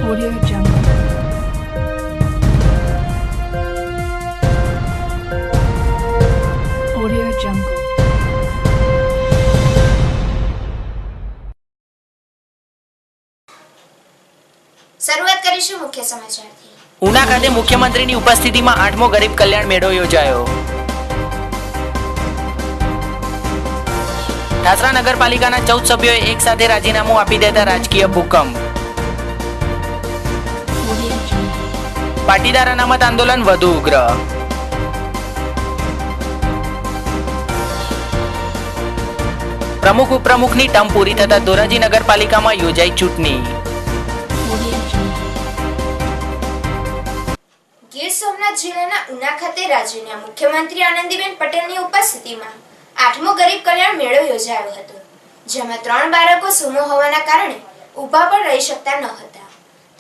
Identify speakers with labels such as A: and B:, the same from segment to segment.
A: Audio Jungle. Audio Jungle.
B: શરૂઆત કરીશું મુખ્ય સમાચારથી.
C: ઉના ખાતે મુખ્યમંત્રીની ઉપસ્થિતિમાં 8મો ગરીબ કલ્યાણ મેળો યોજાયો. ઠાસરા નગરપાલિકાના 14 સભ્યોએ એક સાથે રાજીનામું આપી દેતા રાજકીય ભૂકંપ. પાટીદાર અનામત આંદોલન વધુ ઉગ્ર. પ્રમુખ ઉપપ્રમુખની ટર્મ પૂરી થતા ધોરાજી નગરપાલિકામાં યોજાઈ ચૂંટણી.
B: ગીર સોમનાથ જિલ્લાના ઉના ખાતે રાજ્યના મુખ્યમંત્રી આનંદીબેન પટેલની ઉપસ્થિતિમાં 8મો ગરીબ કલ્યાણ મેળો યોજાયો હતો, જેમાં 3 બાળકો સૂમો હોવાના કારણે ઊભા પણ રહી શકતા ન હતા.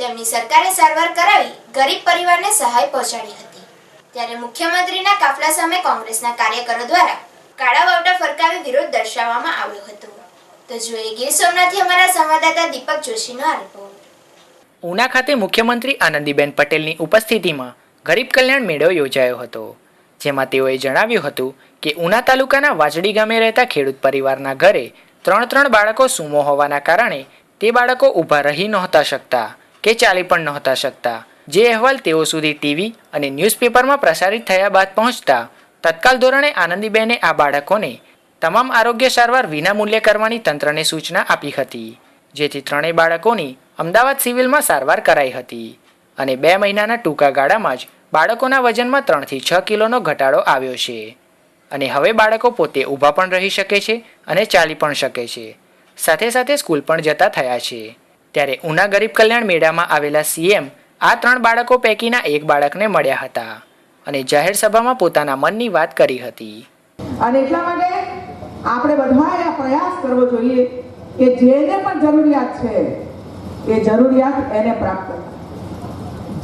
B: તેમની સરકારે સારવાર કરાવી ગરીબ પરિવારને સહાય પહોંચાડી હતી. ત્યારે મુખ્યમંત્રીના કાફલા સામે કોંગ્રેસના કાર્યકરો દ્વારા કાળા વાવટા ફરકાવી વિરોધ દર્શાવવામાં આવ્યો હતો. તો જોઈએ ગીર સોમનાથથી અમારા સંવાદદાતા દીપક જોશીનો આ રિપોર્ટ.
C: ઉના ખાતે મુખ્યમંત્રી આનંદીબેન પટેલની ઉપસ્થિતિમાં ગરીબ કલ્યાણ મેળો યોજાયો હતો, જેમાં તેઓએ જણાવ્યું હતું કે ઉના તાલુકાના વાજડી ગામે રહેતા ખેડૂત પરિવારના ઘરે 3 બાળકો સૂમો હોવાના કારણે તે બાળકો ઊભા રહી નહોતા શકતા કે ચાલી પણ નહોતા શકતા. જે અહેવાલ તેઓ સુધી ટીવી અને ન્યૂઝપેપરમાં પ્રસારિત થયા બાદ પહોંચતા તત્કાલ ધોરણે આનંદીબેને આ બાળકોને તમામ આરોગ્ય સારવાર વિનામૂલ્યે કરવાની તંત્રને સૂચના આપી હતી, જેથી 3 બાળકોની અમદાવાદ સિવિલમાં સારવાર કરાઈ હતી અને 2 મહિનાના ટૂંકા ગાળામાં જ બાળકોના વજનમાં 3 થી 6 કિલોનો ઘટાડો આવ્યો છે અને હવે બાળકો પોતે ઊભા પણ રહી શકે છે અને ચાલી પણ શકે છે, સાથે સાથે સ્કૂલ પણ જતા થયા છે. ત્યારે ઉના ગરીબ કલ્યાણ મેળામાં આવેલા સીએમ આ 3 બાળકો પૈકીના એક બાળકને મળ્યા હતા અને જાહેર સભામાં પોતાના મનની વાત કરી હતી.
D: અને એટલા માટે આપણે બધાએ આ પ્રયાસ કરવો જોઈએ કે જેને પણ જરૂરિયાત છે એ જરૂરિયાત એને પ્રાપ્ત કરે.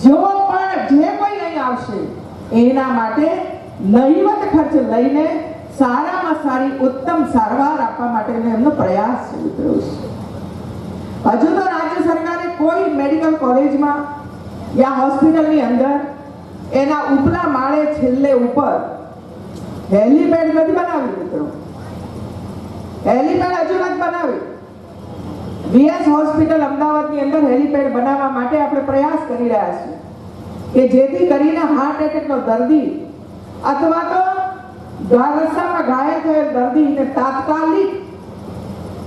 D: જો પણ જે કોઈ અહીં આવશે એના માટે નહીવત ખર્ચ લઈને સારામાં સારી ઉત્તમ સારવાર આપવા માટેનો એમનો પ્રયાસ શરૂ કર્યો છે. હજુ તો રાજ્ય સરકારે કોઈ મેડિકલ કોલેજમાં યા હોસ્પિટલની અંદર એના ઉપલા માળે છેલ્લે ઉપર હેલીપેડ નથી બનાવ્યું મિત્રો. હેલીપેડ હજુ નથી બનાવ્યું. વીએસ હોસ્પિટલ અમદાવાદની અંદર હેલીપેડ બનાવવા માટે આપણે પ્રયાસ કરી રહ્યા છીએ કે જેથી કરીને હાર્ટ એટેકનો દર્દી અથવા તો રસ્તામાં ઘાયલ થયેલ દર્દીને તાત્કાલિક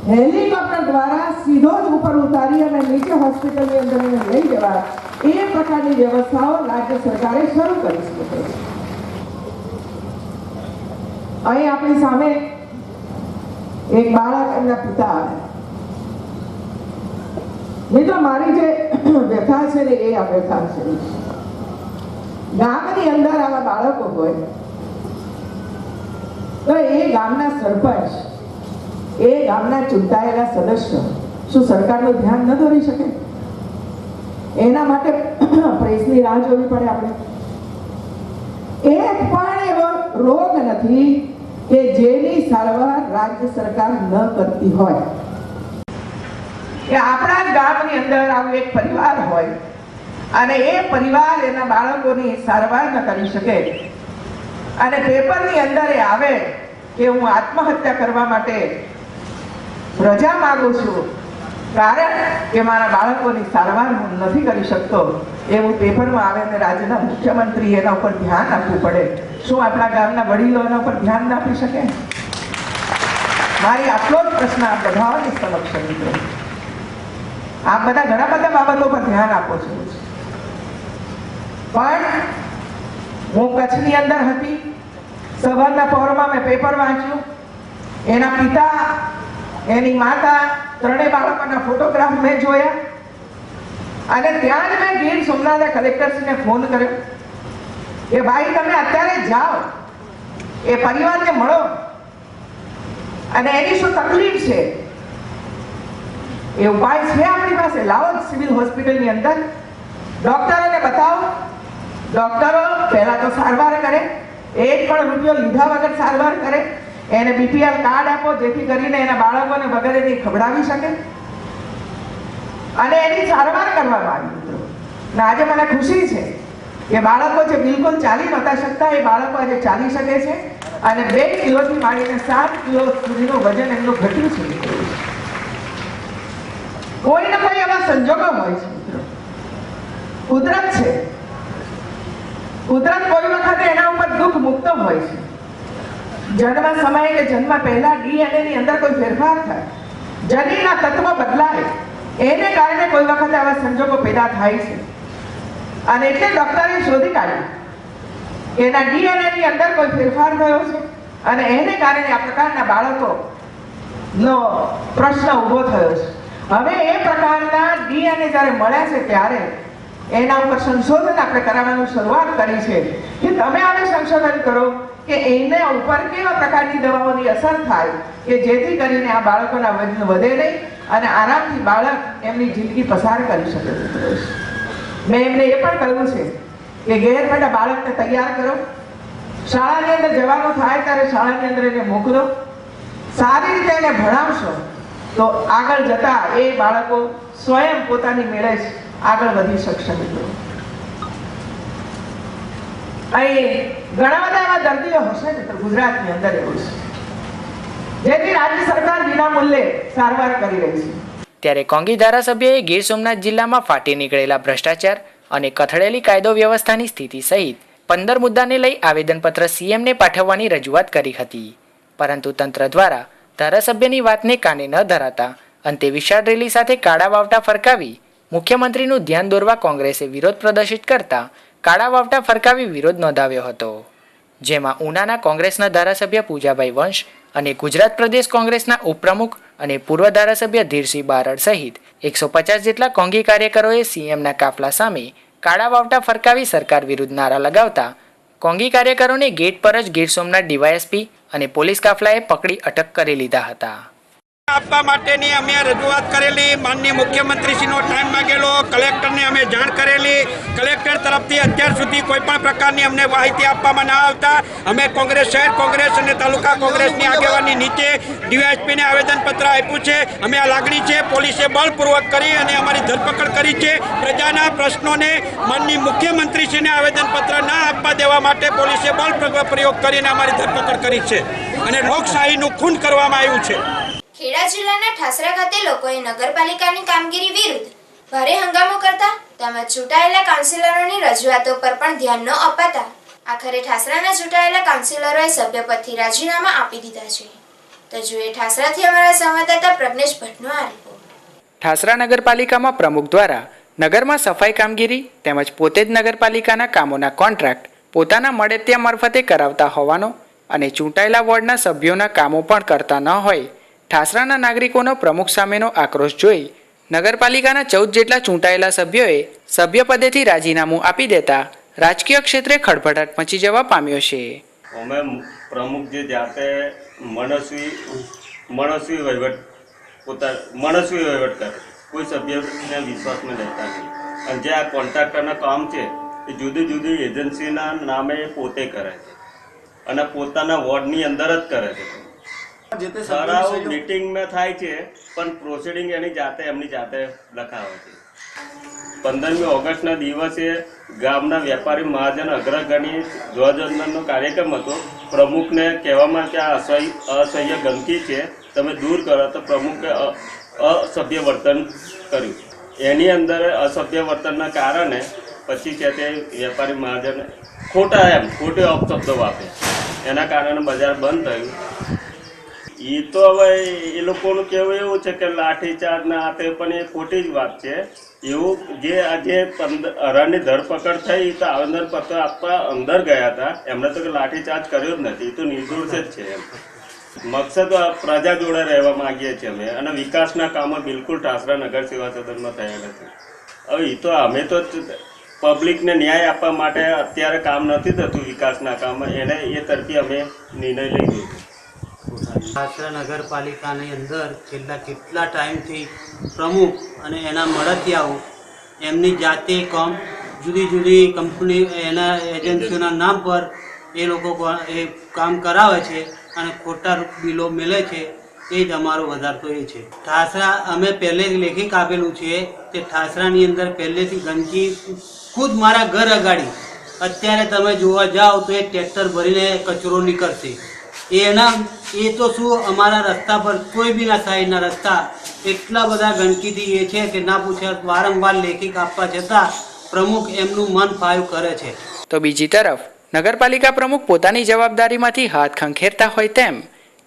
D: હેલિકોપ્ટર દ્વારા સીધો જ ઉપર ઉતારી અને નીચે હોસ્પિટલની અંદર એને લઈ જવા એ પ્રકારની વ્યવસ્થાઓ રાજ્ય સરકારે શરૂ કરી છે. અહીં આપણી સામે એક બાળક એમના પિતા આવે. મિત્રો મારી જે વ્યથા છે ને એ આ વ્યથા છે. ગામની અંદર આવા બાળકો હોય તો એ ગામના સરપંચ, એ ગામના ચૂંટાયેલા સદસ્ય શું સરકારનું ધ્યાન ન દોરી શકે? એના માટે પ્રેસની રાહ જોવી પડે આપણે? એક પણ એવો રોગ નથી કે જેની સારવાર રાજ્ય સરકાર ન કરતી હોય. કે આપણા જ ગામની અંદર આવું એક પરિવાર હોય અને એ પરિવાર એના બાળકોની સારવાર ન કરી શકે અને પેપરની અંદર એ આવે કે હું આત્મહત્યા કરવા માટે રજા માંગુ છું કારણ કે મારા બાળકોની સારવાર હું નથી કરી શકતો, એવું પેપરમાં આવે અને રાજ્યના મુખ્યમંત્રી એના ઉપર ધ્યાન આપવું પડે. શું આપણા ગામના વડીલો એના ઉપર ધ્યાન ના આપી શકે? મારી આટલો જ પ્રશ્ન આપ બધાની સમક્ષ મિત્રો. આપ બધા ઘણા બધા બાબતો પર ધ્યાન આપો છો, પણ હું કચ્છની અંદર હતી, સવારના પહોરમાં મેં પેપર વાંચ્યું. એના પિતા, એની માતા, 3 બાળકોના ફોટોગ્રાફ મેં જોયા અને ત્યાં જ મેં ગીર સોમનાથના કલેક્ટરશ્રીને ફોન કર્યો કે ભાઈ તમે અત્યારે જાઓ, એ પરિવારને મળો અને એની શું તકલીફ છે એ ઉપાય છે આપણી પાસે. લાવો સિવિલ હોસ્પિટલની અંદર ડોક્ટરોને બતાવો. ડોક્ટરો પહેલા તો સારવાર કરે, 1 પણ રૂપિયો લીધા વગર સારવાર કરે. એને બીપીએલ કાર્ડ આપો જેથી કરીને એના બાળકોને વગેરેની ખવડાવી શકે અને એની સારવાર કરવામાં આવી. ને આજે મને ખુશી છે કે બાળકો જે બિલકુલ ચાલી નહોતા શકતા એ બાળકો આજે ચાલી શકે છે અને 2 કિલોથી માંડીને 7 કિલો સુધીનું વજન એમનું ઘટ્યું છે. કોઈ ને કોઈ એવા સંજોગો હોય છે મિત્રો. કુદરત છે. કુદરત કોઈ વખતે એના ઉપર દુઃખ મુક્ત હોય છે. જન્મ સમયે કે જન્મ પહેલા DNA ની અંદર કોઈ ફેરફાર થાય, જનીનના તત્વ બદલાય, એને કારણે કોઈ વખતે આવા સંજોગો પેદા થાય છે. અને એટલે ડોક્ટરે શોધી કાઢ્યું કે એના DNA ની અંદર કોઈ ફેરફાર થયો છે અને એને કારણે આ પ્રકારના બાળકોનો પ્રશ્ન ઊભો થયો છે. હવે એ પ્રકારના DNA જ્યારે મળ્યા છે ત્યારે એના ઉપર સંશોધન આપણે કરાવવાનું શરૂઆત કરી છે કે તમે હવે સંશોધન કરો કે એના ઉપર કેવા પ્રકારની દવાઓની અસર થાય કે જેથી કરીને આ બાળકોના વજન વધે નહીં અને આરામથી બાળક એમની જિંદગી પસાર કરી શકે. મેં એમને એ પણ કહ્યું છે કે ઘેર બેઠા બાળકને તૈયાર કરો, શાળાની અંદર જવાનું થાય ત્યારે શાળાની અંદર એને મોકલો, સારી રીતે એને ભણાવશો તો આગળ જતા એ બાળકો સ્વયં પોતાની મેળે જ આગળ વધી શકશે. મિત્રો અહીં ઘણા બધા એવા દર્દીઓ હશે મિત્રો ગુજરાતની અંદર એવું છે જેથી રાજ્ય સરકાર વિના મૂલ્યે સારવાર કરી રહી છે.
C: ત્યારે કોંગી ધારાસભ્યએ ગીર સોમનાથ જિલ્લામાં ફાટી નીકળેલા ભ્રષ્ટાચાર અને કથળેલી કાયદો વ્યવસ્થાની સ્થિતિ સહિત 15 મુદ્દાને લઈ આવેદનપત્ર CMને પાઠવવાની રજૂઆત કરી હતી. પરંતુ તંત્ર દ્વારા ધારાસભ્યની વાતને કાને ન ધરાતા અંતે વિશાળ રેલી સાથે કાળા વાવટા ફરકાવી મુખ્યમંત્રીનું ધ્યાન દોરવા કોંગ્રેસે વિરોધ પ્રદર્શિત કરતા કાળા વાવટા ફરકાવી વિરોધ નોંધાવ્યો હતો. જેમાં ઉનાના કોંગ્રેસના ધારાસભ્ય પૂજાભાઈ વંશ અને ગુજરાત પ્રદેશ કોંગ્રેસના ઉપપ્રમુખ અને પૂર્વ ધારાસભ્ય ધીરસિંહ બારડ સહિત 150 જેટલા કોંગી કાર્યકરોએ CMના કાફલા સામે કાળા વાવટા ફરકાવી સરકાર વિરુદ્ધ નારા લગાવતા કોંગી કાર્યકરોને ગેટ પર જ ગીર સોમનાથ DYSP અને પોલીસ કાફલાએ પકડી અટક કરી લીધા હતા.
A: આપવા માટેની અમે રજૂઆત કરેલી, માનનીય મુખ્યમંત્રીશ્રીનો ટાઈમ માંગેલો, કલેક્ટરને અમે જાણ કરેલી. કલેક્ટર તરફથી અત્યાર સુધી કોઈ પણ પ્રકારની અમને માહિતી આપવામાં ના આવતા અમે કોંગ્રેસ શહેર કોંગ્રેસ અને તાલુકા કોંગ્રેસની આગેવાની નીચે DYSPને આવેદનપત્ર આપ્યું છે. અમે આ લાગણી છે પોલીસે બળપૂર્વક કરી અને અમારી ધરપકડ કરી છે. પ્રજાના પ્રશ્નોને માનનીય મુખ્યમંત્રીશ્રીને આવેદનપત્ર ના આપવા દેવા માટે પોલીસે બળ પ્રયોગ કરીને અમારી ધરપકડ કરી છે અને લોકશાહીનું ખૂન કરવામાં આવ્યું છે.
B: ખેડા જિલ્લાના ઠાસરા ખાતે લોકોએ નગરપાલિકાની કામગીરી વિરુદ્ધ ભારે હંગામો કરતા તેમજ ચૂંટાયેલા કાઉન્સિલરોની રજૂઆતો પર પણ ધ્યાન ન અપાતા આખરે ઠાસરાના ચૂંટાયેલા કાઉન્સિલરોએ સભ્યપદથી રાજીનામા આપી દીધા છે. તો જોઈએ ઠાસરાથી અમારા સંવાદદાતા પ્રજ્ઞેશ ભટ્ટનો આ રિપોર્ટ.
C: ઠાસરા નગરપાલિકામાં પ્રમુખ દ્વારા નગરમાં સફાઈ કામગીરી તેમજ પોતે જ નગરપાલિકાના કામોના કોન્ટ્રાક્ટ પોતાના મળતિયા મારફતે કરાવતા હોવાનો અને ચૂંટાયેલા વોર્ડના સભ્યોના કામો પણ કરતા ન હોય ઠાસરાના નાગરિકોનો પ્રમુખ સામેનો આક્રોશ જોઈ નગરપાલિકાના 14 જેટલા ચૂંટાયેલા સભ્યોએ સભ્યપદેથી રાજીનામું આપી દેતા રાજકીય ક્ષેત્રે ખળભળાટ મચી જવા પામ્યો છે.
E: અમે પ્રમુખ જે જાતે મનસ્વી વહીવટ કરે, કોઈ સભ્યને વિશ્વાસમાં લેતા નહીં અને જે આ કોન્ટ્રાક્ટરના કામ છે એ જુદી જુદી એજન્સીના નામે પોતે કરે છે અને પોતાના વોર્ડની અંદર જ કરે છે. ઠરાવ મીટિંગમાં થાય છે પણ પ્રોસિડિંગ એમની જાતે લખાવે છે. 15મી ઓગસ્ટના દિવસે ગામના વેપારી મહાજન અગ્રગણી ધ્વજવંદનનો કાર્યક્રમ હતો. પ્રમુખને કહેવામાં કે આ અસહ્ય ગંદકી છે, તમે દૂર કરો, તો પ્રમુખે અસભ્ય વર્તન કર્યું. એની અંદર અસભ્ય વર્તનના કારણે પછી છે તે વેપારી મહાજન ખોટે અપશબ્દો વાપરે, એના કારણે બજાર બંધ થયું. એ તો હવે એ લોકોનું કહેવું એવું છે કે લાઠીચાર્જ ના હાથે, પણ એ ખોટી જ વાત છે. એવું જે આજે 18ની ધરપકડ થઈ તો આવેદનપત્ર આપવા અંદર ગયા હતા, એમણે તો લાઠીચાર્જ કર્યો જ નથી. એ તો નિર્દોષ જ છે. એમ મકસદ પ્રજા જોડે રહેવા માંગીએ છીએ અમે, અને વિકાસના કામો બિલકુલ ઠાસરા નગર સેવા સદનમાં થયા નથી. હવે એ તો અમે તો પબ્લિકને ન્યાય આપવા માટે અત્યારે કામ નથી થતું વિકાસના કામ, એને એ તરફી અમે નિર્ણય લઈ લીધો.
F: ઠાસરા નગરપાલિકાની અંદર છેલ્લા કેટલા ટાઈમથી પ્રમુખ અને એના મળતિયાઓ એમની જાતે જુદી જુદી કંપની એના એજન્સીઓના નામ પર એ લોકો એ કામ કરાવે છે અને ખોટા બિલો મેળે છે. એ જ અમારો વધારે તો એ છે. ઠાસરા અમે પહેલેથી લેખિત આપેલું છે તે ઠાસરાની અંદર પહેલેથી ગંદકી ખુદ મારા ઘર અગાડી અત્યારે તમે જોવા જાઓ તો એ ટ્રેક્ટર ભરીને કચરો નીકળશે. એ તો શું અમારા રસ્તા પર કોઈ બી ના સાઈડના રસ્તા એટલા બધા ગંદકીથી એ છે કે ના પૂછે. વારંવાર લેખિત આપવા છતાં પ્રમુખ એમનું મન ફાયું કરે છે.
C: તો બીજી તરફ નગરપાલિકા પ્રમુખ પોતાની જવાબદારીમાંથી હાથ ખંખેરતા હોય તેમ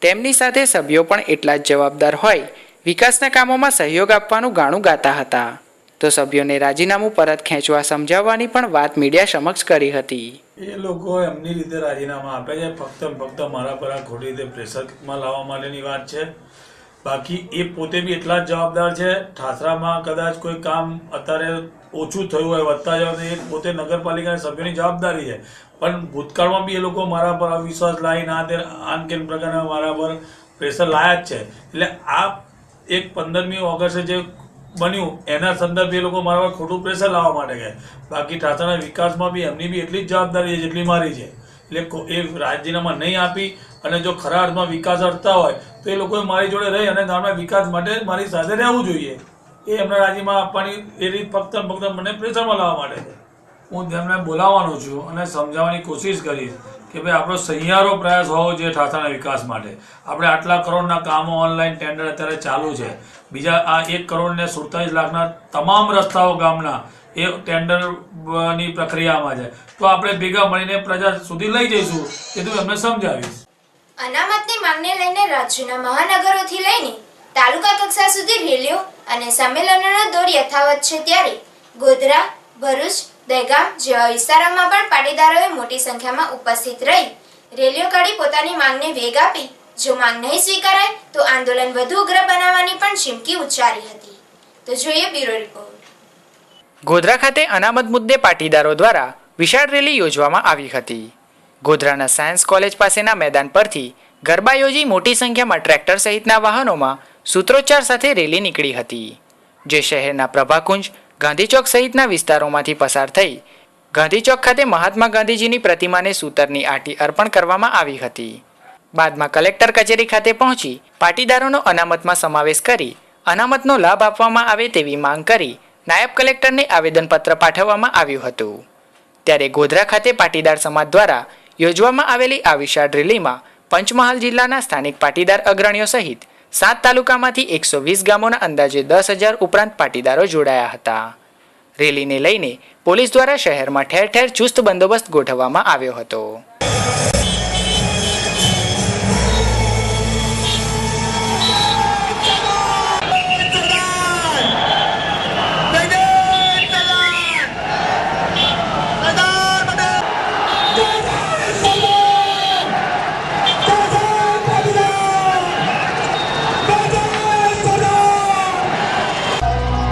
C: તેમની સાથે સભ્યો પણ એટલા જ જવાબદાર હોય વિકાસના કામોમાં સહયોગ આપવાનું ગાણું ગાતા હતા. તો સભ્યોને રાજીનામું પરત ખેંચવા સમજાવવાની પણ વાત મીડિયા સમક્ષ કરી હતી.
G: એ લોકો એમની રીતે રાજીનામા આપે છે, ફક્ત મારા પર આ ખોટી રીતે પ્રેશરમાં લાવવા માટેની વાત છે. બાકી એ પોતે બી એટલા જ જવાબદાર છે. ઠાસરામાં કદાચ કોઈ કામ અત્યારે ઓછું થયું હોય, વધતા જાય તો એ પોતે નગરપાલિકાના સભ્યોની જવાબદારી છે. પણ ભૂતકાળમાં બી એ લોકો મારા પર અવિશ્વાસ લાવીને આન કેમ પ્રકારના મારા પર પ્રેશર લાયા જ છે. એટલે આ એક 15મી ઓગસ્ટે જે બન્યું એના સંદર્ભે એ લોકો મારા પર ખોટું પ્રેશર લાવવા માટે ગયા. બાકી ઠાસરાના વિકાસમાં બી એમની બી એટલી જ જવાબદારી છે જેટલી મારી છે. એટલે એ રાજીનામા નહીં આપી અને જો ખરા અર્થમાં વિકાસ અર્થતા હોય તો એ લોકોએ મારી જોડે રહી અને ગામના વિકાસ માટે મારી સાથે રહેવું જોઈએ. એ એમને રાજીનામા આપવાની એ રીત ફક્ત મને પ્રેશરમાં લાવવા માટે છે. હું તેમને બોલાવવાનો છું અને સમજાવવાની કોશિશ કરીશ કે ભાઈ આપણો સહિયારો પ્રયાસ હોવો જોઈએ ઠાસરાના વિકાસ માટે. આપણે આટલા કરોડના કામો ઓનલાઈન ટેન્ડર અત્યારે ચાલુ છે. બીજા આ 1 કરોડ ને 47 લાખના તમામ રસ્તાઓ ગામના એ ટેન્ડરની પ્રક્રિયામાં છે. તો આપણે ભેગા મળીને પ્રજા સુધી લઈ જઈશું એ તો એમને સમજાવીશ.
B: અનામતની માંગને લઈને રાજ્યના મહાનગરોથી લઈને તાલુકા કક્ષા સુધી રેલીઓ અને સંમેલનોનો દોર યથાવત છે. ત્યારે ગોધરા, ભરૂચ, દહેગામ જેવા વિસ્તારોમાં પણ પાટીદારોએ મોટી સંખ્યામાં ઉપસ્થિત રહી રેલીઓ કાઢી પોતાની માંગને વેગ આપી જો માંગ નહીં સ્વીકારાય તો આંદોલન વધુ ઉગ્ર બનાવવાની પણ ચીમકી ઉચ્ચારી હતી. તો જોઈએ બ્યુરો રિપોર્ટ.
C: ગોધરા ખાતે અનામત મુદ્દે પાટીદારો દ્વારા વિશાળ રેલી યોજવામાં આવી હતી. ગોધરાના સાયન્સ કોલેજ પાસેના મેદાન પરથી ગરબા યોજી મોટી સંખ્યામાં ટ્રેક્ટર સહિતના વાહનોમાં સૂત્રોચ્ચાર સાથે રેલી નીકળી હતી, જે શહેરના પ્રભાકુંજ, ગાંધીચોક સહિતના વિસ્તારોમાંથી પસાર થઈ ગાંધીચોક ખાતે મહાત્મા ગાંધીજીની પ્રતિમાને સૂતરની આંટી અર્પણ કરવામાં આવી હતી. બાદમાં કલેક્ટર કચેરી ખાતે પહોંચી પાટીદારોનો અનામતમાં સમાવેશ કરી અનામતનો લાભ આપવામાં આવે તેવી માંગ કરી નાયબ કલેક્ટરને આવેદનપત્ર પાઠવવામાં આવ્યું હતું. ત્યારે ગોધરા ખાતે પાટીદાર સમાજ દ્વારા યોજવામાં આવેલી આ વિશાળ રેલીમાં પંચમહાલ જિલ્લાના સ્થાનિક પાટીદાર અગ્રણીઓ સહિત 7 તાલુકામાંથી 120 ગામોના અંદાજે 10,000 ઉપરાંત પાટીદારો જોડાયા હતા. રેલીને લઈને પોલીસ દ્વારા શહેરમાં ઠેર ઠેર ચુસ્ત બંદોબસ્ત ગોઠવવામાં આવ્યો હતો.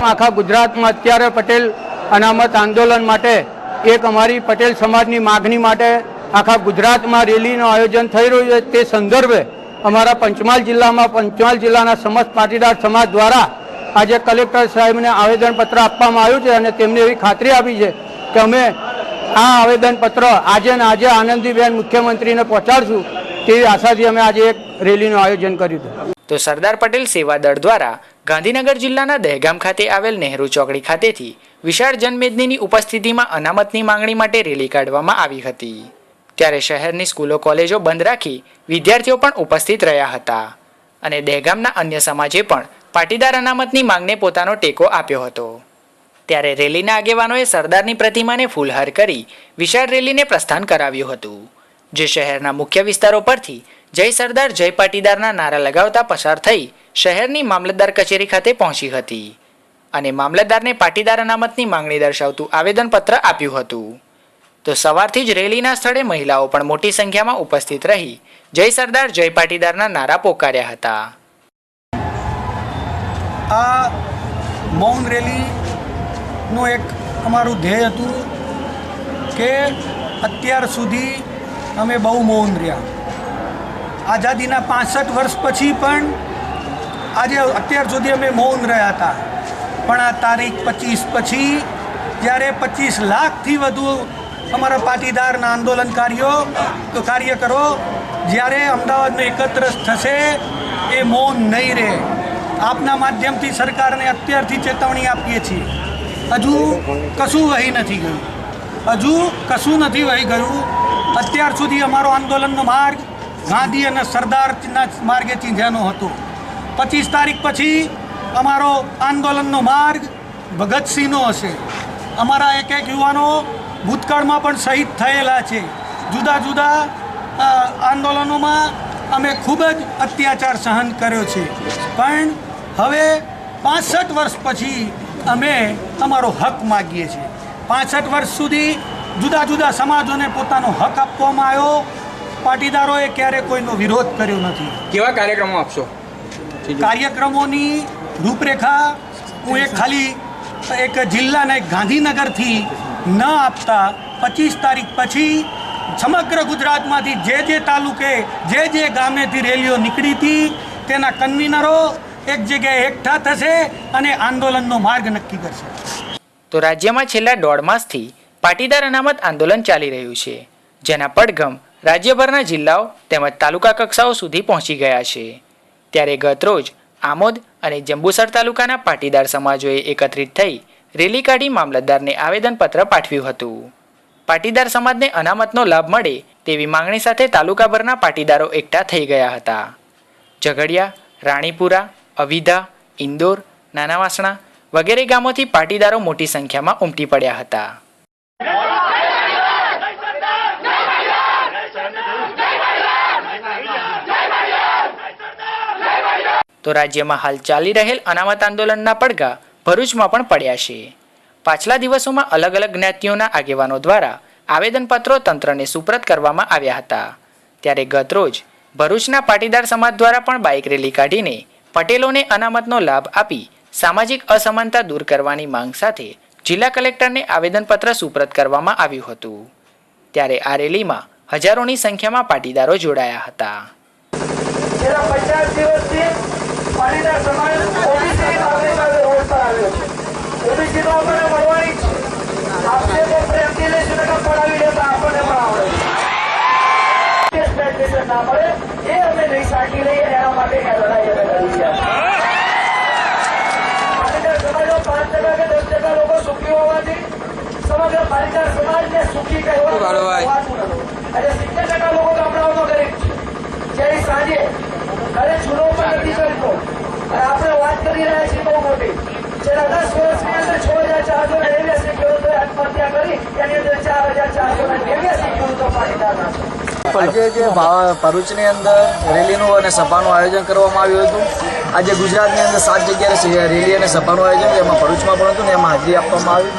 H: આખા ગુજરાતમાં અત્યારે પટેલ અનામત આંદોલન માટે એક અમારી પટેલ સમાજની માગણી માટે આખા ગુજરાતમાં રેલીનું આયોજન થઈ રહ્યું છે. તે સંદર્ભે અમારા પંચમહાલ જિલ્લાના સમસ્ત પાટીદાર સમાજ દ્વારા આજે કલેક્ટર સાહેબને આવેદનપત્ર આપવામાં આવ્યું છે અને તેમને એવી ખાતરી આપી છે કે અમે આ આવેદનપત્ર આજે ને આજે આનંદીબેન મુખ્યમંત્રીને પહોંચાડશું તેવી આશાથી અમે આજે એક રેલીનું આયોજન કર્યું હતું.
C: તો સરદાર પટેલ સેવા દળ દ્વારા ગાંધીનગર જિલ્લાના દહેગામ ખાતે આવેલ નહેરુ ચોકડી ખાતેથી વિશાળ જનમેદનીની ઉપસ્થિતિમાં અનામતની માંગણી માટે રેલી કાઢવામાં આવી હતી. ત્યારે શહેરની સ્કૂલો કોલેજો બંધ રાખી વિદ્યાર્થીઓ પણ ઉપસ્થિત રહ્યા હતા અને દહેગામના અન્ય સમાજે પણ પાટીદાર અનામતની માંગને પોતાનો ટેકો આપ્યો હતો. ત્યારે રેલીના આગેવાનોએ સરદારની પ્રતિમાને ફૂલહાર કરી વિશાળ રેલીને પ્રસ્થાન કરાવ્યું હતું, જે શહેરના મુખ્ય વિસ્તારો પરથી જય સરદાર જય પાટીદારના નારા લગાવતા પસાર થઈ શહેરની મામલતદાર કચેરી ખાતે પહોંચી હતી અને મામલતદારને પાટીદાર અનામતની માંગણી દર્શાવતું આવેદનપત્ર આપ્યું હતું. તો સવારથી જ રેલીના સ્થળે મહિલાઓ પણ મોટી સંખ્યામાં ઉપસ્થિત રહી જય સરદાર જય પાટીદારના નારા પોકાર્યા હતા.
I: આ મૌન રેલીનું એક અમારું ધ્યેય હતું કે અત્યાર સુધી અમે બહુ મૌન રહ્યા. આઝાદીના 65 વર્ષ પછી પણ આજે અત્યાર સુધી અમે મૌન રહ્યા હતા. પણ આ તારીખ 25 પછી જ્યારે 25 લાખથી વધુ અમારા પાટીદારના આંદોલનકારીઓ કાર્યકરો જ્યારે અમદાવાદમાં એકત્ર થશે એ મૌન નહીં રહે. આપના માધ્યમથી સરકારને અત્યારથી ચેતવણી આપીએ છીએ. હજુ કશું વહી નથી ગયું, હજુ કશું નથી વહી ગયું. અત્યાર સુધી અમારો આંદોલનનો માર્ગ ગાંધી અને સરદારના માર્ગે ચીંધ્યાનો હતો. 25 તારીખ પછી અમારો આંદોલનનો માર્ગ ભગતસિંહનો હશે. અમારા એક યુવાનો ભૂતકાળમાં પણ શહીદ થયેલા છે. જુદા જુદા આંદોલનોમાં અમે ખૂબ જ અત્યાચાર સહન કર્યો છે. પણ હવે 65 વર્ષ પછી અમે અમારો હક માગીએ છીએ. 65 વર્ષ સુધી જુદા જુદા સમાજોને પોતાનો હક આપવામાં આવ્યો. પાટીદારોએ ક્યારે કોઈનો વિરોધ કર્યો નથી.
J: કેવા કાર્યક્રમો આપશો?
I: કાર્યક્રમોની રૂપરેખા હું ખાલી એક જિલ્લાના ગાંધીનગરથી ન આપતા 25 તારીખ પછી સમગ્ર ગુજરાતમાંથી જે તાલુકે જે ગામેથી રેલીઓ નીકળી હતી તેના કન્વીનરો એક જગ્યાએ એકઠા થશે અને આંદોલનનો માર્ગ નક્કી કરશે.
C: તો રાજ્યમાં છેલ્લા 1.5 માસથી પાટીદાર અનામત આંદોલન ચાલી રહ્યું છે, જેના પડઘમ રાજ્યભરના જિલ્લાઓ તેમજ તાલુકા કક્ષાઓ સુધી પહોંચી ગયા છે. ત્યારે ગતરોજ આમોદ અને જંબુસર તાલુકાના પાટીદાર સમાજોએ એકત્રિત થઈ રેલી કાઢી મામલતદારને આવેદનપત્ર પાઠવ્યું હતું. પાટીદાર સમાજને અનામતનો લાભ મળે તેવી માંગણી સાથે તાલુકાભરના પાટીદારો એકઠા થઈ ગયા હતા. ઝઘડિયા, રાણીપુરા, અવિધા, ઇન્દોર, નાના વાસણા વગેરે ગામોથી પાટીદારો મોટી સંખ્યામાં ઉમટી પડ્યા હતા. તો રાજ્યમાં હાલ ચાલી રહેલ અનામત આંદોલનના પડઘા ભરૂચમાં પણ પડ્યા છે. પાછલા દિવસોમાં અલગ અલગ જ્ઞાતિઓના આગેવાનો દ્વારા આવેદનપત્રો તંત્રને સુપ્રત કરવામાં આવ્યા હતા. ત્યારે ગતરોજ ભરૂચના પાટીદાર સમાજ દ્વારા પણ બાઇક રેલી કાઢીને પટેલોને અનામતનો લાભ આપી સામાજિક અસમાનતા દૂર કરવાની માંગ સાથે જિલ્લા કલેક્ટરને આવેદનપત્ર સુપ્રત કરવામાં આવ્યું હતું. ત્યારે આ રેલીમાં હજારોની સંખ્યામાં પાટીદારો જોડાયા હતા.
D: પાટીદાર સમાજ ઓબીસી રોડ પર આવ્યો છે. ઓબીસી તો આપણને મળવાની જ છે. આપણે તો પ્રેમથી લઈશું કે પડાવી લેતા આપણને પણ આવડે છે. સ્પેશિયલ ના મળે એ અમે નહીં સાચી લઈએ એના માટે લડાઈ અમે કરી છે. પાટીદાર સમાજનો 5% કે 10% લોકો સુખી હોવાથી સમગ્ર પાટીદાર સમાજને સુખી કહેવાનું અને 70% લોકો ગામડાઓમાં ગરીબ છે. જ્યારે સાંજે અરે ચૂલો પણ નથી કરતો અને આપણે વાત કરી રહ્યા છીએ બહુ મોટી. છેલ્લા 10 વર્ષની અંદર 6,489 ખેડૂતોએ આત્મહત્યા કરી, એની અંદર 4,489 ખેડૂતો પાટીદારના છે.
K: આજે જે ભરૂચની અંદર રેલીનું અને સભાનું આયોજન કરવામાં આવ્યું હતું. આજે ગુજરાતની અંદર 7 જગ્યાએ રેલી અને સભાનું આયોજન, એમાં ભરૂચમાં પણ હતું ને એમાં હાજરી આપવામાં આવી.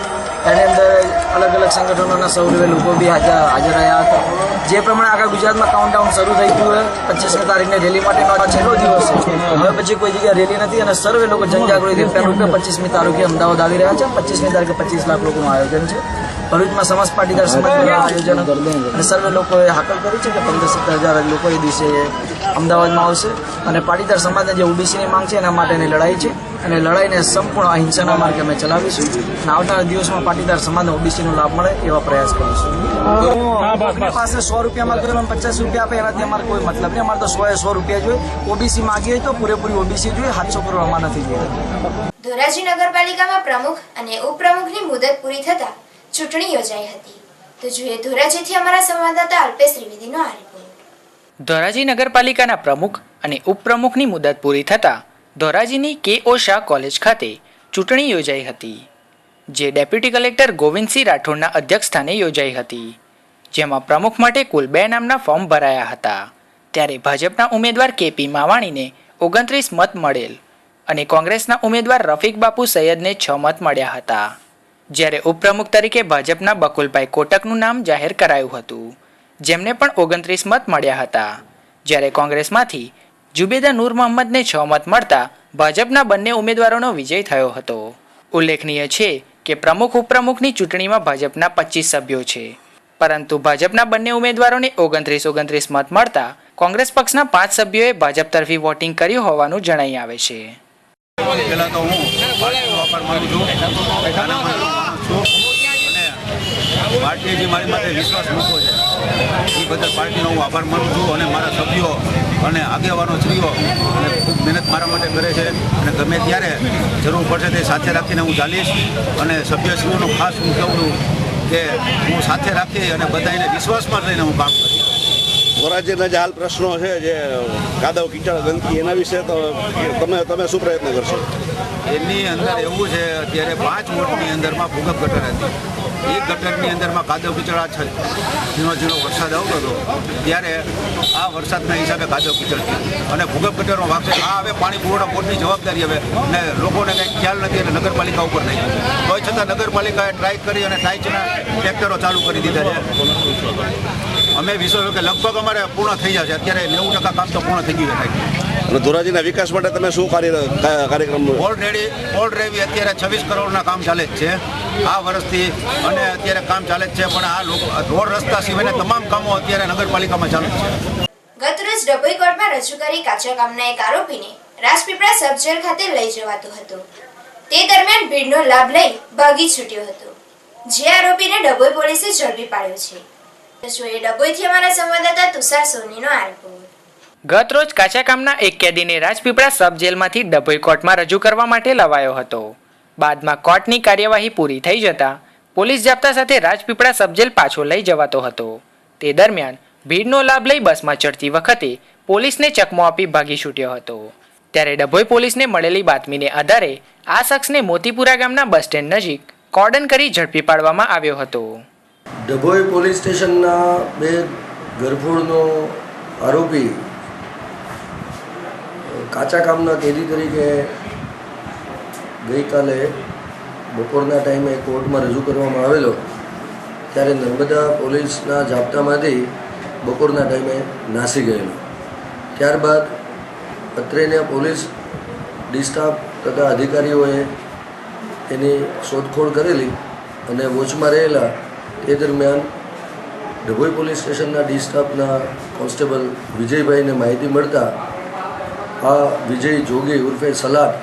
K: એની અંદર અલગ અલગ સંગઠનોના સૌરવે લોકો બી હાજર રહ્યા હતા. જે પ્રમાણે આગળ ગુજરાતમાં કાઉન્ટડાઉન શરૂ થઈ ગયું હોય, 25મી તારીખની રેલી માટેનો છેલ્લો દિવસ છે. હવે પછી કોઈ જગ્યાએ રેલી નથી અને સર્વે લોકો જનજાગૃતિ રૂપે 25મી તારીખે અમદાવાદ આવી રહ્યા છે. 25મી તારીખે 25 લાખ લોકોનું આયોજન છે. ભરૂચમાં સમસ્ત પાટીદાર સમાજ આયોજન અને સર્વે લોકોએ હાકલ કરી છે કે 15-17 હજાર લોકો એ દિવસે અમદાવાદમાં આવશે અને પાટીદાર સમાજને જે ઓબીસીની માંગ છે એના માટેની લડાઈ છે અને લડાઈને સંપૂર્ણ અહિંસાના માર્ગે અમે ચલાવીશું અને આવનારા દિવસમાં પાટીદાર સમાજને ઓબીસીનો લાભ મળે એવા પ્રયાસ કરીશું. આપણી પાસે 100 રૂપિયામાં ગયો 50 રૂપિયા આપે એનાથી અમારે કોઈ મતલબ નહીં. અમારે તો 100 રૂપિયા જોઈએ. ઓબીસી માંગીએ તો પૂરેપૂરી ઓબીસી જોઈએ, 700 કરવામાં નથી જોઈએ.
B: ધોરાજી નગરપાલિકામાં પ્રમુખ અને ઉપપ્રમુખની મુદત પૂરી થતા ચૂંટણી યોજાઈ હતી. તો જોઈએ ધોરાજીથી અમારા સંવાદદાતા અલ્પેશ ત્રિવેદીનો આ રિપોર્ટ.
C: ધોરાજી નગરપાલિકાના પ્રમુખ અને ઉપપ્રમુખની મુદત પૂરી થતાં ધોરાજીની કે.ઓ. શાહ કોલેજ ખાતે ચૂંટણી યોજાઈ હતી, જે ડેપ્યુટી કલેક્ટર ગોવિંદસિંહ રાઠોડના અધ્યક્ષસ્થાને યોજાઈ હતી. જેમાં પ્રમુખ માટે કુલ 2 નામના ફોર્મ ભરાયા હતા. ત્યારે ભાજપના ઉમેદવાર કે.પી. માવાણીને 29 મત મળેલ અને કોંગ્રેસના ઉમેદવાર રફીક બાપુ સૈયદને 6 મત મળ્યા હતા. જ્યારે ઉપપ્રમુખ તરીકે ભાજપના બકુલભાઈ કોટકનું નામ જાહેર કરાયું હતું, જેમને પણ 29 મત મળ્યા હતા. જ્યારે કોંગ્રેસમાંથી જુબેદા નૂર મોહમ્મદને 6 મત મળતા ભાજપના બંને ઉમેદવારોનો વિજય થયો હતો. ઉલ્લેખનીય છે કે પ્રમુખ ઉપપ્રમુખની ચૂંટણીમાં ભાજપના 25 સભ્યો છે, પરંતુ ભાજપના બંને ઉમેદવારોને 29 મત મળતા કોંગ્રેસ પક્ષના 5 સભ્યોએ ભાજપ તરફી વોટિંગ કર્યું હોવાનું જણાઈ આવે છે.
L: પહેલાં તો હું આભાર માનું છું અને પાર્ટીએ જે મારી માટે વિશ્વાસ મૂક્યો છે એ બદલ પાર્ટીનો હું આભાર માનું છું અને મારા સભ્યો અને આગેવાનો શ્રીઓ અને ખૂબ મહેનત મારા માટે કરે છે અને ગમે ત્યારે જરૂર પડશે તે સાથે રાખીને હું ચાલીશ અને સભ્યશ્રીઓનું ખાસ હું કહું છું કે હું સાથે રાખી અને બધાને વિશ્વાસમાં લઈને હું કામ કરીશ.
J: ધોરાજીના જે હાલ પ્રશ્નો છે જે કાદવ કીચડ ગંદકી એના વિશે તો તમે શું પ્રયત્ન કરશો?
L: એની અંદર એવું છે અત્યારે 5 વોટની અંદરમાં ભૂગર્ભ ગટર હતી. એ ગટરની અંદરમાં કાદવ કીચડ છે. ઝીણો ઝીણો વરસાદ આવતો હતો ત્યારે આ વરસાદના હિસાબે કાદવ કીચડ થયું અને ભૂગર્ભ ગટરનો ભાગ છે. આ હવે પાણી પુરવઠા બોર્ડની જવાબદારી હવે ને લોકોને કંઈ ખ્યાલ નથી અને નગરપાલિકા ઉપર નહીં. તોય છતાં નગરપાલિકાએ ટ્રાય કરી અને ટાઈચના ટ્રેક્ટરો ચાલુ કરી દીધા છે. અમે વિશ્વાસ કે લગભગ અમારે પૂર્ણ થઈ જશે. અત્યારે 90% કામ તો પૂર્ણ થઈ ગયું છે.
J: અને ધોરાજીના વિકાસ માટે તમે શું કાર્યક્રમ?
L: ઓલરેડી અત્યારે 26 કરોડના કામ ચાલે જ છે આ વર્ષથી અને અત્યારે કામ ચાલે જ છે. પણ આ લોકો રોડ રસ્તા સિવાયના તમામ કામો અત્યારે નગરપાલિકામાં ચાલુ છે.
B: ગતરોજ ડભોઈ કોર્ટમાં રજૂ કરી કાચા કામના એક આરોપીને રાજપીપળા સબ જેલ ખાતે લઈ જવાતો હતો. તે દરમિયાન ભીડનો લાભ લઈ ભાગી છૂટ્યો હતો, જે આરોપીને ડભોઈ પોલીસે ઝડપી પાડ્યો છે. ડભોઈથી અમારા સંવાદદાતા તુષાર સોનીનો આ રિપોર્ટ.
C: ગત રોજ કાચા કામના એક કેદીને રાજપીપળા સબ જેલમાંથી ડભોઈ કોર્ટમાં રજૂ કરવા માટે લવાયો હતો. બાદમાં કોર્ટની કાર્યવાહી પૂરી થઈ જતા પોલીસ જાપ્તા સાથે રાજપીપળા સબ જેલ પાછો લઈ જવાતો હતો. તે દરમિયાન ભીડનો લાભ લઈ બસમાં ચડતી વખતે પોલીસને ચકમો આપી ભાગી છૂટ્યો હતો. ત્યારે ડભોઈ પોલીસને મળેલી બાતમીને આધારે આ શખ્સને મોતીપુરા ગામના બસ સ્ટેન્ડ નજીક કોર્ડન કરી ઝડપી પાડવામાં આવ્યો હતો.
M: ડભોઈ પોલીસ સ્ટેશનના 2 ગરફોડનો આરોપી કાચા કામના કેદી તરીકે ગઈકાલે બપોરના ટાઈમે કોર્ટમાં રજૂ કરવામાં આવેલો, ત્યારે નર્મદા પોલીસના જાપ્તામાંથી બપોરના ટાઈમે નાસી ગયેલો. ત્યારબાદ અત્રેના પોલીસ ડી સ્ટાફ તથા અધિકારીઓએ એની શોધખોળ કરેલી અને વોચમાં રહેલા. તે દરમિયાન ડભોઈ પોલીસ સ્ટેશનના ડી સ્ટાફના કોન્સ્ટેબલ વિજયભાઈને માહિતી મળતા આ વિજય જોગી ઉર્ફે સલાટ,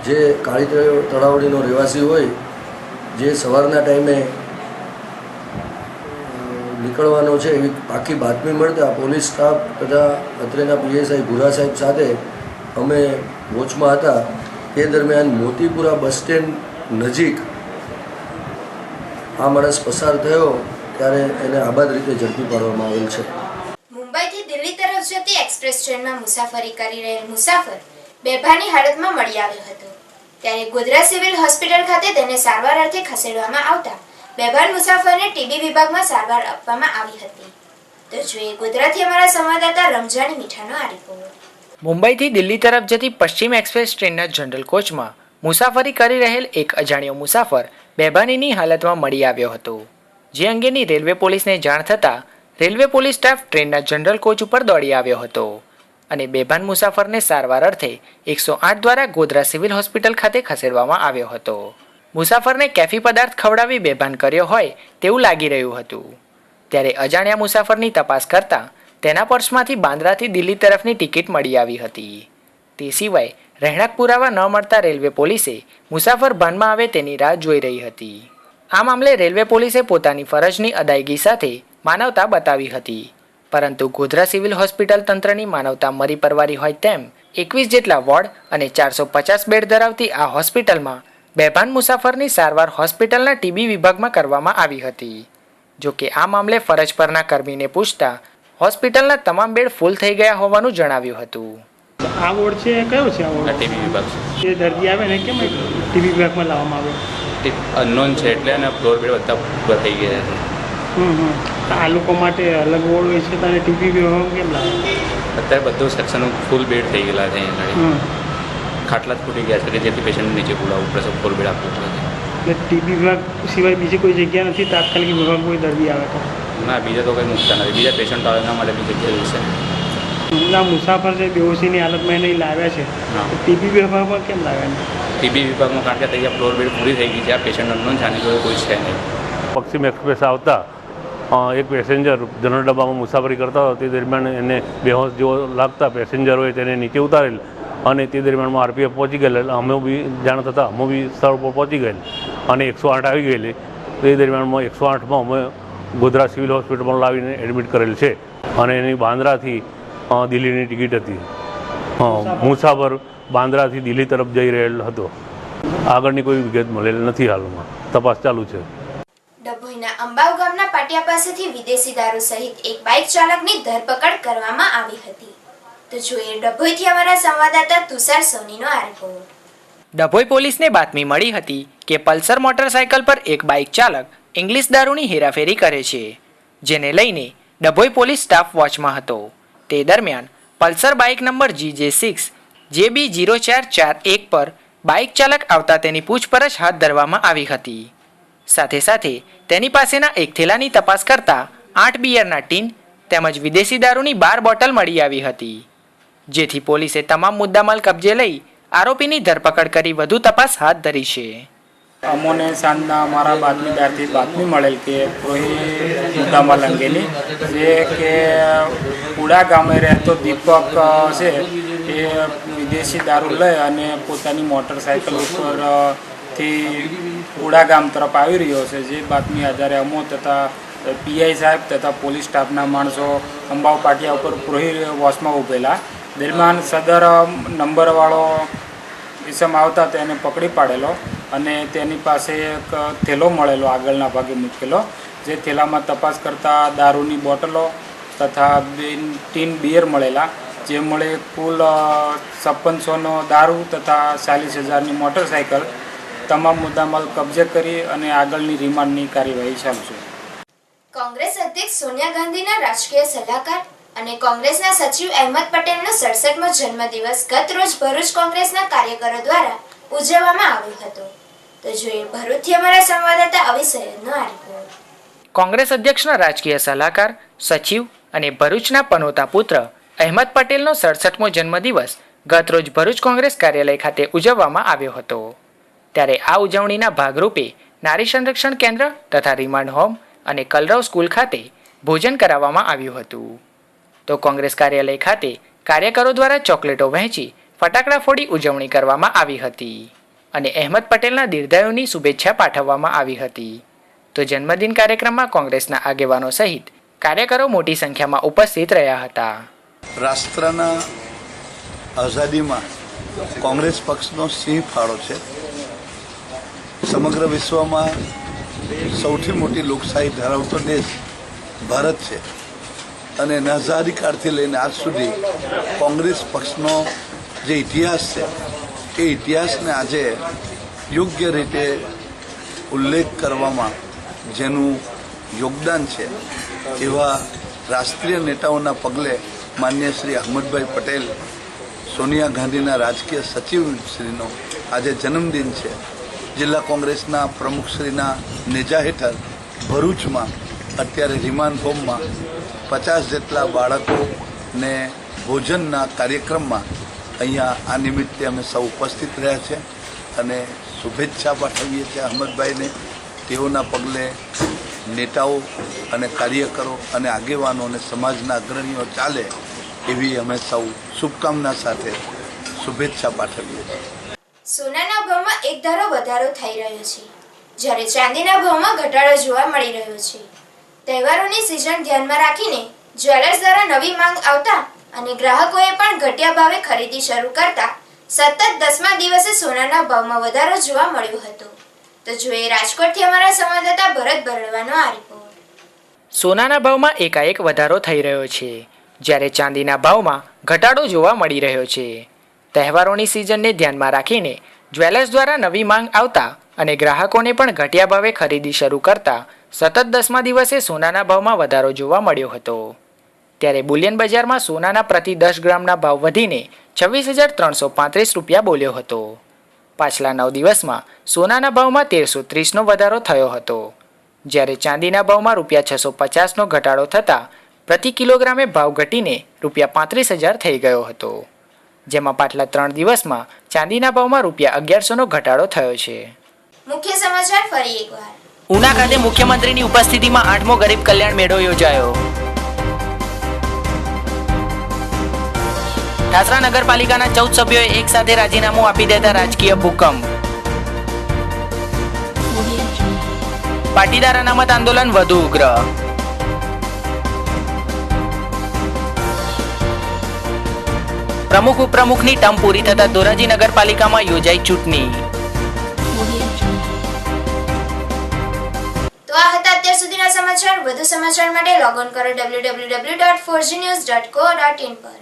M: જે કાળી તળાવડીનો રહેવાસી હોય, જે સવારના ટાઈમે નીકળવાનો છે એવી પાકી બાતમી મળતા પોલીસ સ્ટાફ તથા અત્રેના પીએસઆઈ ભુરા સાહેબ સાથે અમે વોચમાં હતા. તે દરમિયાન મોતીપુરા બસ સ્ટેન્ડ નજીક આ માણસ પસાર થયો ત્યારે એને આબાદ રીતે ઝડપી પાડવામાં આવેલ છે.
B: મુંબઈથી દિલ્હી તરફ જતી એક્સપ્રેસ ટ્રેનમાં મુસાફરી કરી રહેલ મુસાફર બેભાની હાલતમાં મળી આવ્યો હતો. ત્યારે ગોધરા સિવિલ હોસ્પિટલ ખાતે તેને સારવાર અર્થે ખસેડવામાં આવતા બેભાન મુસાફરને ટીબી વિભાગમાં સારવાર આપવામાં આવી હતી. તો જોઈએ ગોધરાથી અમારા સંવાદદાતા રમજાની મીઠાનો આ રિપોર્ટ.
C: મુંબઈથી દિલ્હી તરફ જતી પશ્ચિમ એક્સપ્રેસ ટ્રેનના જનરલ કોચમાં મુસાફરી કરી રહેલ એક અજાણ્યો મુસાફર બેભાનીની હાલતમાં મળી આવ્યો હતો. જે અંગેની રેલવે પોલીસને જાણ થતાં રેલવે પોલીસ સ્ટાફ ટ્રેનના જનરલ કોચ ઉપર દોડી આવ્યો હતો અને બેભાન મુસાફરને સારવાર અર્થે 108 દ્વારા ગોધરા સિવિલ હોસ્પિટલ ખાતે ખસેડવામાં આવ્યો હતો. મુસાફરને કેફી પદાર્થ ખવડાવી બેભાન કર્યો હોય તેવું લાગી રહ્યું હતું. ત્યારે અજાણ્યા મુસાફરની તપાસ કરતા તેના પર્સમાંથી બાંદ્રાથી દિલ્હી તરફની ટિકિટ મળી આવી હતી. તે સિવાય રહેણાંક પુરાવા ન મળતા રેલવે પોલીસે મુસાફર ભાનમાં આવે તેની રાહ જોઈ રહી હતી. આ મામલે રેલવે પોલીસે પોતાની ફરજની અદાયગી સાથે માનવતા બતાવી હતી, પરંતુ ગોધરા સિવિલ હોસ્પિટલ તંત્રની માનવતા મરી પરવારી હોય તેમ 21 જેટલા વોર્ડ અને 450 બેડ ધરાવતી આ હોસ્પિટલમાં બેભાન મુસાફરની સારવાર હોસ્પિટલના ટીબી વિભાગમાં કરવામાં આવી હતી. જોકે આ મામલે ફરજ પરના કર્મીને પૂછતા હોસ્પિટલના તમામ બેડ ફૂલ થઈ ગયા હોવાનું જણાવ્યું હતું.
N: આ વોર્ડ છે કયો છે? આ વોર્ડ ટીબી વિભાગ છે. જે દર્દી આવે ને કેમ ટીબી વિભાગમાં લાવવામાં આવે?
O: અનનોન છે એટલે અને ફ્લોર બેડ બધા પૂરા થઈ ગયા છે.
N: આ લોકો માટે અલગ વોર્ડ હોય છે, તને ટીબી વિભાગ કેમ લાવે?
O: અત્યારે બધું સેક્શન ફૂલ બેડ થઈ ગયેલા છે. અહીંયા ખાટલા જ ફૂટી ગયા છે કે જેથી પેશન્ટ નીચે પૂરા ઉપર ફૂલ બેડ આપવું પડે છે.
N: એટલે ટીબી વિભાગ સિવાય બીજી કોઈ જગ્યા નથી તાત્કાલિક વિભાગ કોઈ દર્દી આવે તો?
O: ના, બીજા તો કંઈ મૂકતા નથી. બીજા પેશન્ટ આવે એના માટે બી જગ્યા છે.
N: ના, મુસાફર છે બેહોશીની હાલતમાં એને લાવ્યા છે, ટીબી વિભાગમાં કેમ લાવ્યા?
O: ટીબી વિભાગમાં કારણ કે અહીંયા ફ્લોર બેડ પૂરી થઈ ગઈ છે. આ પેશન્ટ અનનોન છે, આની જોડે કોઈ છે નહીં.
P: પશ્ચિમ એક્સપ્રેસ આવતા એક પેસેન્જર જનરલ ડબ્બામાં મુસાફરી કરતા હતો. તે દરમિયાન એને બેહોશ જેવો લાગતા પેસેન્જરોએ તેને નીચે ઉતારેલ અને તે દરમિયાનમાં આરપીએફ પહોંચી ગયેલ. અમે બી જાણ થતાં અમે બી સ્થળ પર પહોંચી ગયેલ અને 108 આવી ગયેલી. તે દરમિયાનમાં 108માં અમે ગોધરા સિવિલ હોસ્પિટલમાં લાવીને એડમિટ કરેલ છે અને એની બાંદ્રાથી દિલ્હીની ટિકિટ હતી. મુસાફર બાંદ્રાથી દિલ્હી તરફ જઈ રહેલ હતો. આગળની કોઈ વિગત મળેલ નથી. હાલમાં તપાસ ચાલુ છે.
B: ડભોઈના અંબાવ ગામના પાટિયા પાસેથી વિદેશી દારૂ સહિત એક બાઇક ચાલકની ધરપકડ કરવામાં આવી હતી. તો જોઈએ ડભોઈથી અમારા સંવાદદાતા તુષાર સોનીનો આ રિપોર્ટ.
C: ડભોઈ પોલીસને બાતમી મળી હતી કે પલ્સર મોટરસાયકલ પર એક બાઇક ચાલક ઇંગ્લિશ દારૂની હેરાફેરી કરે છે, જેને લઈને ડભોઈ પોલીસ સ્ટાફ વોચમાં હતો. તે દરમિયાન Pulsar bike number GJ6 JB0441 પર બાઇક ચાલક આવતા તેની પૂછપરછ હાથ ધરવામાં આવી હતી. સાથે સાથે તેની પાસેના એક થેલાની તપાસ કરતા 8 બિયરના ટીન તેમજ વિદેશી દારૂની 12 બોટલ મળી આવી હતી, જેથી પોલીસે તમામ મુદ્દામાલ કબજે લઈ આરોપીની ધરપકડ કરી વધુ તપાસ હાથ ધરી છે.
Q: અમોને સાંજના અમારા બાતમીદારથી બાતમી મળેલ કે પ્રોહી મુદ્દામાલ અંગેની, જે કે ઉડા ગામે રહેતો દીપક છે એ વિદેશી દારૂ લઈ અને પોતાની મોટરસાયકલ ઉપરથી ઉડા ગામ તરફ આવી રહ્યો છે. જે બાતમી આધારે અમો તથા પીઆઈ સાહેબ તથા પોલીસ સ્ટાફના માણસો અંબાવ પાટિયા ઉપર પ્રોહી વોચમાં ઊભેલા. દરમિયાન સદર નંબરવાળો ઇસમ આવતા તેને પકડી પાડેલો અને તેની પાસે એક થેલો મળેલો આગળના ભાગે મૂકેલો. જે થેલામાં તપાસ કરતાં દારૂની બોટલો તથા ટીન બિયર મળેલા, જે મળે કુલ 5600નો દારૂ તથા 40,000ની મોટરસાયકલ. તમામ મુદ્દામાલ કબજે કરી અને આગળની રિમાન્ડની કાર્યવાહી ચાલુ છે.
B: કોંગ્રેસ અધ્યક્ષ સોનિયા ગાંધીના રાજકીય સલાહકાર અને કોંગ્રેસના સચિવ અહેમદ પટેલનો 67મો જન્મદિવસ ગત રોજ ભરૂચ કોંગ્રેસના કાર્યકરો દ્વારા ઉજવવામાં આવ્યો હતો. તો જોઈએ ભરૂચથી અમારા સંવાદદાતા અવી સૈયદનો આ રિપોર્ટ.
C: કોંગ્રેસ અધ્યક્ષના રાજકીય સલાહકાર, સચિવ અને ભરૂચના પનોતા પુત્ર અહેમદ પટેલનો 67મો જન્મદિવસ ગત રોજ ભરૂચ કોંગ્રેસ કાર્યાલય ખાતે ઉજવવામાં આવ્યો હતો. ત્યારે આ ઉજવણીના ભાગરૂપે નારી સંરક્ષણ કેન્દ્ર તથા રિમાન્ડ હોમ અને કલરવ સ્કૂલ ખાતે ભોજન કરાવવામાં આવ્યું હતું. તો કોંગ્રેસ કાર્યાલય ખાતે કાર્યકરો દ્વારા ચોકલેટો વહેંચી ફટાકડા ફોડી ઉજવણી કરવામાં આવી હતી અને અહેમદ પટેલના દીર્ઘાયુની શુભેચ્છા પાઠવવામાં આવી હતી. તો જન્મદિન કાર્યક્રમમાં કોંગ્રેસના આગેવાનો સહિત કાર્યકરો મોટી સંખ્યામાં ઉપસ્થિત રહ્યા હતા.
R: રાષ્ટ્રના આઝાદીમાં કોંગ્રેસ પક્ષનો સિંહ ફાળો છે. સમગ્ર વિશ્વમાં સૌથી મોટી લોકશાહી ધરાવતો દેશ ભારત છે અને આઝાદીકાળથી લઈને આજ સુધી કોંગ્રેસ પક્ષનો જે ઇતિહાસ છે એ ઇતિહાસને આજે યોગ્ય રીતે ઉલ્લેખ કરવામાં જેનું યોગદાન છે એવા રાષ્ટ્રીય નેતાઓના પગલે માન્ય શ્રી અહેમદભાઈ પટેલ, સોનિયા ગાંધીના રાજકીય સચિવશ્રીનો આજે જન્મદિન છે. જિલ્લા કોંગ્રેસના પ્રમુખશ્રીના નેજા હેઠળ ભરૂચમાં અત્યારે રિમાન્ડ હોમમાં 50 જેટલા બાળકોને ભોજનના કાર્યક્રમમાં અહીંયા આ નિમિત્તે અમે સૌ ઉપસ્થિત રહ્યા છે અને શુભેચ્છા પાઠવીએ છીએ અહેમદભાઈને. તેઓના પગલે નેતાઓ અને કાર્યકરો અને આગેવાનો અને સમાજના અગ્રણીઓ ચાલે એવી અમે સૌ શુભકામના સાથે શુભેચ્છા પાઠવીએ છીએ.
B: સોનાના ભાવમાં એક ધારો વધારો થઈ રહ્યો છે, જ્યારે ચાંદીના ભાવમાં ઘટાડો જોવા મળી રહ્યો છે. તહેવારોની સિઝન ધ્યાનમાં રાખીને જ્વેલર્સ દ્વારા નવી માંગ આવતા અને ગ્રાહકોએ પણ ઘટ્યા ભાવે ખરીદી શરૂ કરતા સતત 10મા દિવસે સોનાના ભાવમાં વધારો જોવા મળ્યો હતો. તો જોઈએ રાજકોટથી અમારા સંવાદદાતા ભરત બરડવાનો આ રિપોર્ટ.
C: સોનાના ભાવમાં એકાએક વધારો થઈ રહ્યો છે, જ્યારે ચાંદીના ભાવમાં ઘટાડો જોવા મળી રહ્યો છે. તહેવારોની સિઝનને ધ્યાનમાં રાખીને જ્વેલર્સ દ્વારા નવી માંગ આવતા અને ગ્રાહકોને પણ ઘટ્યા ભાવે ખરીદી શરૂ કરતા સતત 10મા દિવસે સોનાના ભાવમાં વધારો જોવા મળ્યો હતો. ત્યારે બુલિયન બજારમાં સોનાના પ્રતિ 10 ગ્રામના ભાવ વધીને 26,335 રૂપિયા બોલ્યો હતો. પાછલા 9 દિવસમાં સોનાના ભાવમાં 1330નો વધારો થયો હતો, જ્યારે ચાંદીના ભાવમાં ₹650નો ઘટાડો થતાં પ્રતિ કિલોગ્રામે ભાવ ઘટીને ₹35,000 થઈ ગયો હતો. જેમાં પાછલા 3 દિવસમાં ચાંદીના ભાવમાં ₹1100નો ઘટાડો થયો છે.
B: મુખ્ય સમાચાર ફરી એકવાર.
C: ઉના ખાતે મુખ્યમંત્રીની ઉપસ્થિતિમાં 8મો ગરીબ કલ્યાણ મેળો યોજાયો. ઠાસરા નગરપાલિકાના 14 સભ્યોએ એક સાથે રાજીનામું આપી દેતા રાજકીય ભૂકંપ. પાટીદાર અનામત આંદોલન વધુ ઉગ્ર. પ્રમુખ ઉપપ્રમુખની ટર્મ પૂરી થતા ધોરાજી નગરપાલિકામાં યોજાઈ ચૂંટણી.
B: તો આ હતા અત્યાર સુધીના સમાચાર. વધુ સમાચાર માટે લોગ ઓન કરો www.4gnews.co.in પર.